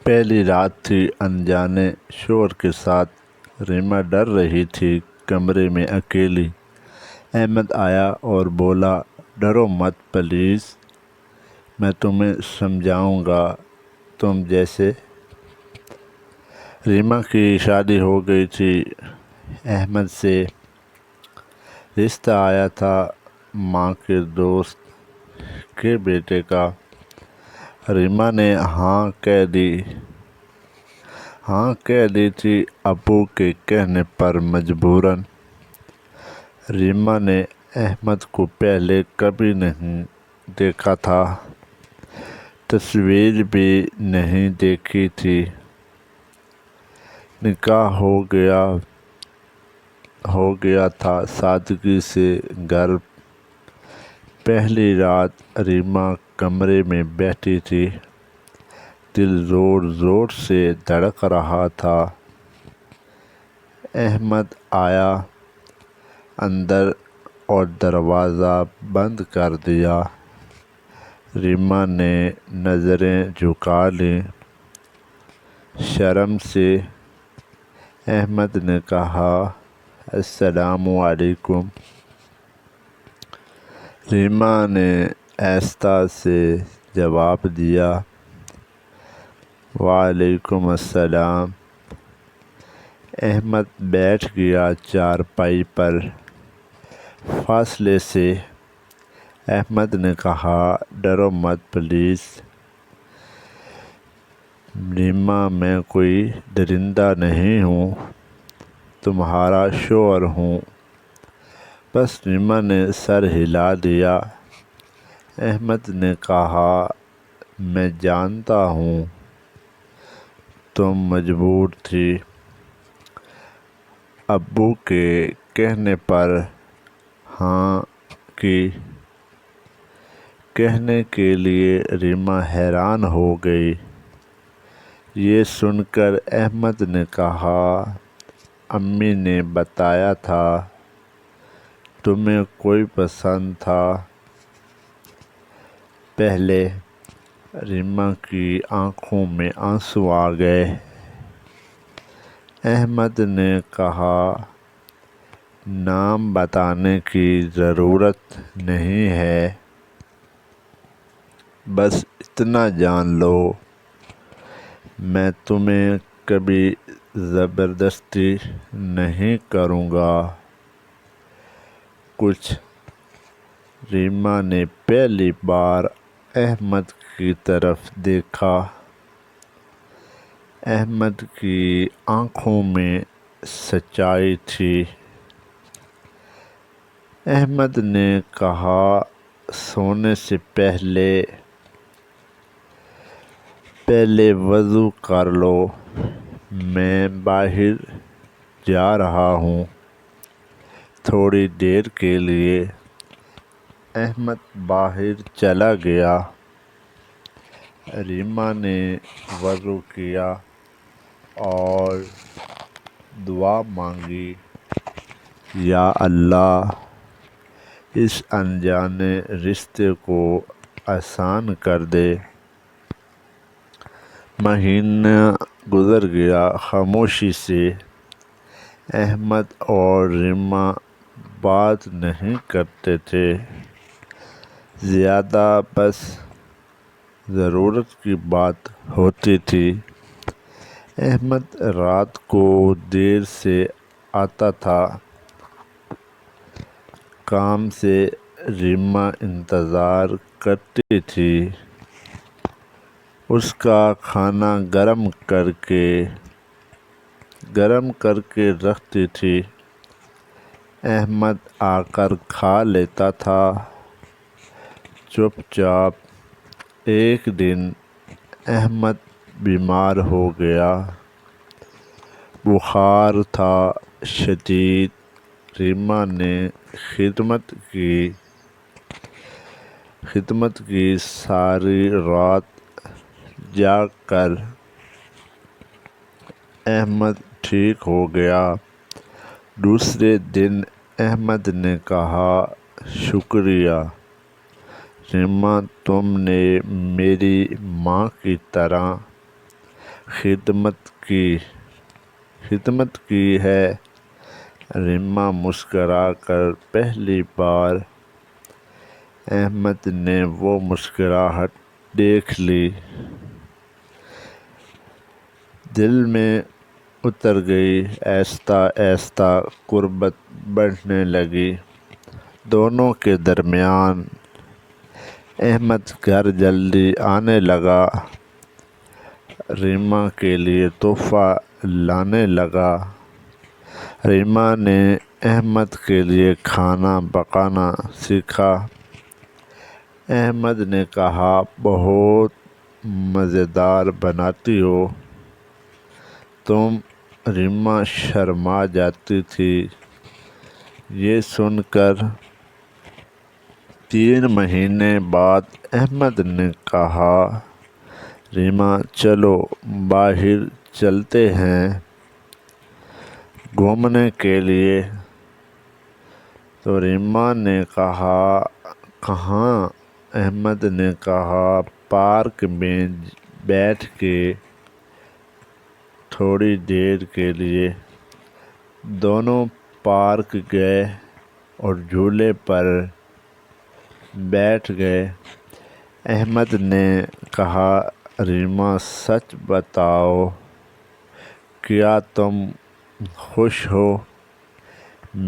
پہلی رات تھی، انجانے شور کے ساتھ ریما ڈر رہی تھی، کمرے میں اکیلی۔ احمد آیا اور بولا، ڈرو مت پلیز، میں تمہیں سمجھاؤں گا، تم جیسے۔ ریما کی شادی ہو گئی تھی، احمد سے رشتہ آیا تھا، ماں کے دوست کے بیٹے کا۔ ریما نے ہاں کہہ دی تھی، ابو کے کہنے پر مجبوراً۔ ریما نے احمد کو پہلے کبھی نہیں دیکھا تھا، تصویر بھی نہیں دیکھی تھی۔ نکاح ہو گیا تھا سادگی سے گھر۔ پہلی رات ریما کمرے میں بیٹھی تھی، دل زور زور سے دھڑک رہا تھا۔ احمد آیا اندر اور دروازہ بند کر دیا۔ ریما نے نظریں جھکا لیں شرم سے۔ احمد نے کہا، السلام علیکم۔ ریما نے آہستہ سے جواب دیا، وعلیکم السلام۔ احمد بیٹھ گیا چارپائی پر فاصلے سے۔ احمد نے کہا، ڈرو مت پلیز، ریما میں کوئی درندہ نہیں ہوں، تمہارا شوہر ہوں۔ بس ریما نے سر ہلا دیا۔ احمد نے کہا، میں جانتا ہوں تم مجبور تھی، ابو کے کہنے پر ہاں کی۔ کہنے کے لیے ریما حیران ہو گئی۔ یہ سن کر احمد نے کہا، امی نے بتایا تھا تمہیں کوئی پسند تھا۔ پہلے ریما کی آنکھوں میں آنسو آ گئے۔ احمد نے کہا، نام بتانے کی ضرورت نہیں ہے، بس اتنا جان لو، میں تمہیں کبھی زبردستی نہیں کروں گا کچھ۔ ریما نے پہلی بار احمد کی طرف دیکھا۔ احمد کی آنکھوں میں سچائی تھی۔ احمد نے کہا، سونے سے پہلے وضو کر لو، میں باہر جا رہا ہوں تھوڑی دیر کے لیے۔ احمد باہر چلا گیا۔ ریما نے وضو کیا اور دعا مانگی، یا اللہ اس انجانے رشتے کو آسان کر دے۔ مہینہ گزر گیا، خاموشی سے۔ احمد اور ریما بات نہیں کرتے تھے زیادہ، بس ضرورت کی بات ہوتی تھی۔ احمد رات کو دیر سے آتا تھا کام سے، ریما انتظار کرتی تھی، اس کا کھانا گرم کر کے رکھتی تھی۔ احمد آ کر کھا لیتا تھا چپ چاپ۔ ایک دن احمد بیمار ہو گیا، بخار تھا شدید۔ ریما نے خدمت کی، ساری رات جاگ کر۔ احمد ٹھیک ہو گیا۔ دوسرے دن احمد نے کہا، شکریہ ریما، تم نے میری ماں کی طرح خدمت کی ہے۔ ریما مسکرا کر پہلی بار احمد نے وہ مسکراہٹ دیکھ لی، دل میں اتر گئی۔ آہستہ آہستہ قربت بڑھنے لگی دونوں کے درمیان۔ احمد گھر جلدی آنے لگا، ریما کے لیے تحفہ لانے لگا۔ ریما نے احمد کے لیے کھانا پکانا سیکھا۔ احمد نے کہا، بہت مزیدار بناتی ہو تم۔ ریما شرما جاتی تھی۔ یہ سن کر 3 مہینے بعد احمد نے کہا، ریما چلو باہر چلتے ہیں گھومنے کے لیے۔ تو ریما نے کہا، کہاں؟ احمد نے کہا، پارک میں بیٹھ کے تھوڑی دیر کے لیے۔ دونوں پارک گئے اور جھولے پر بیٹھ گئے۔ احمد نے کہا، ریما سچ بتاؤ، کیا تم خوش ہو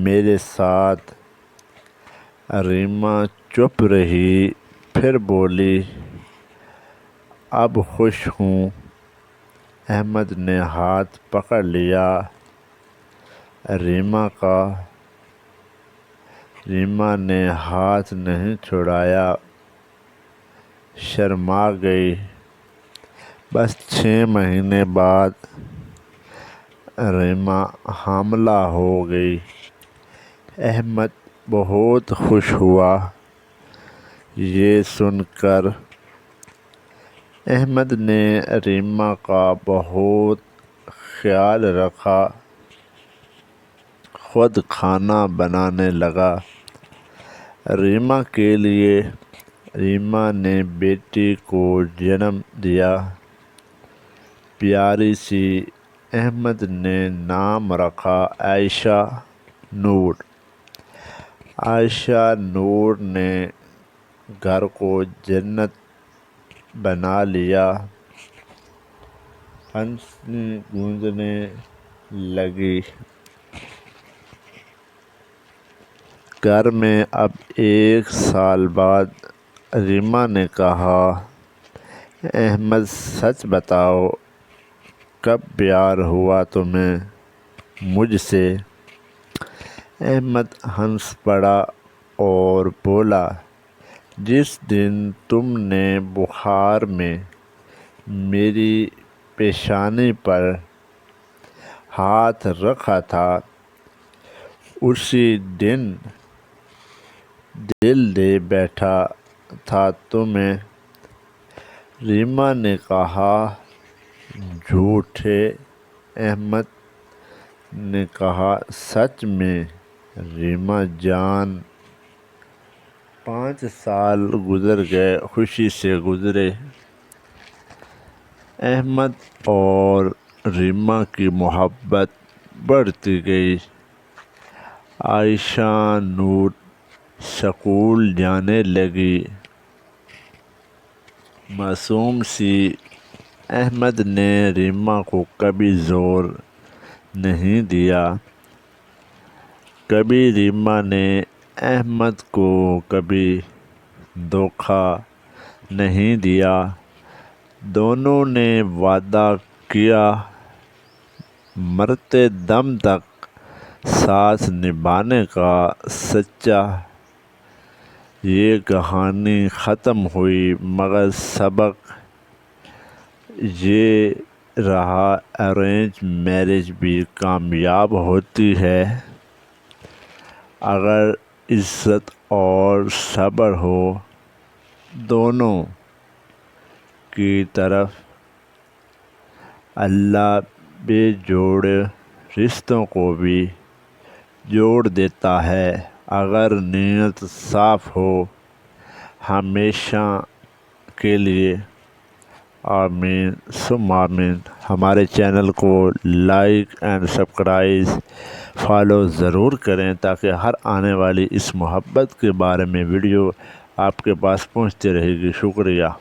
میرے ساتھ؟ ریما چپ رہی، پھر بولی، اب خوش ہوں۔ احمد نے ہاتھ پکڑ لیا ریما کا۔ ریما نے ہاتھ نہیں چھڑایا، شرما گئی۔ بس 6 مہینے بعد ریما حاملہ ہو گئی۔ احمد بہت خوش ہوا یہ سن کر۔ احمد نے ریما کا بہت خیال رکھا، خود کھانا بنانے لگا ریما کے لیے۔ ریما نے بیٹی کو جنم دیا، پیاری سی۔ احمد نے نام رکھا عائشہ نور۔ عائشہ نور نے گھر کو جنت بنا لیا۔ ہنسی گونجنے لگی گھر میں۔ اب 1 سال بعد ریما نے کہا، احمد سچ بتاؤ، کب پیار ہوا تمہیں مجھ سے؟ احمد ہنس پڑا اور بولا، جس دن تم نے بخار میں میری پیشانی پر ہاتھ رکھا تھا، اسی دن دل دے بیٹھا تھا تمہیں۔ ریما نے کہا، جھوٹے؟ احمد نے کہا، سچ میں ریما جان۔ 5 سال گزر گئے، خوشی سے گزرے۔ احمد اور ریما کی محبت بڑھتی گئی۔ عائشہ نور اسکول جانے لگی، معصوم سی۔ احمد نے ریما کو کبھی زور نہیں دیا، کبھی ریما نے احمد کو کبھی دھوکہ نہیں دیا۔ دونوں نے وعدہ کیا، مرتے دم تک ساتھ نبھانے کا۔ سچا یہ کہانی ختم ہوئی، مگر سبق یہ رہا، ارینج میرج بھی کامیاب ہوتی ہے اگر عزت اور صبر ہو دونوں کی طرف۔ اللہ بے جوڑے رشتوں کو بھی جوڑ دیتا ہے اگر نیت صاف ہو۔ ہمیشہ کے لیے آمین ثم آمین۔ ہمارے چینل کو لائک اینڈ سبسکرائب فالو ضرور کریں تاکہ ہر آنے والی اس محبت کے بارے میں ویڈیو آپ کے پاس پہنچتی رہے گی۔ شکریہ۔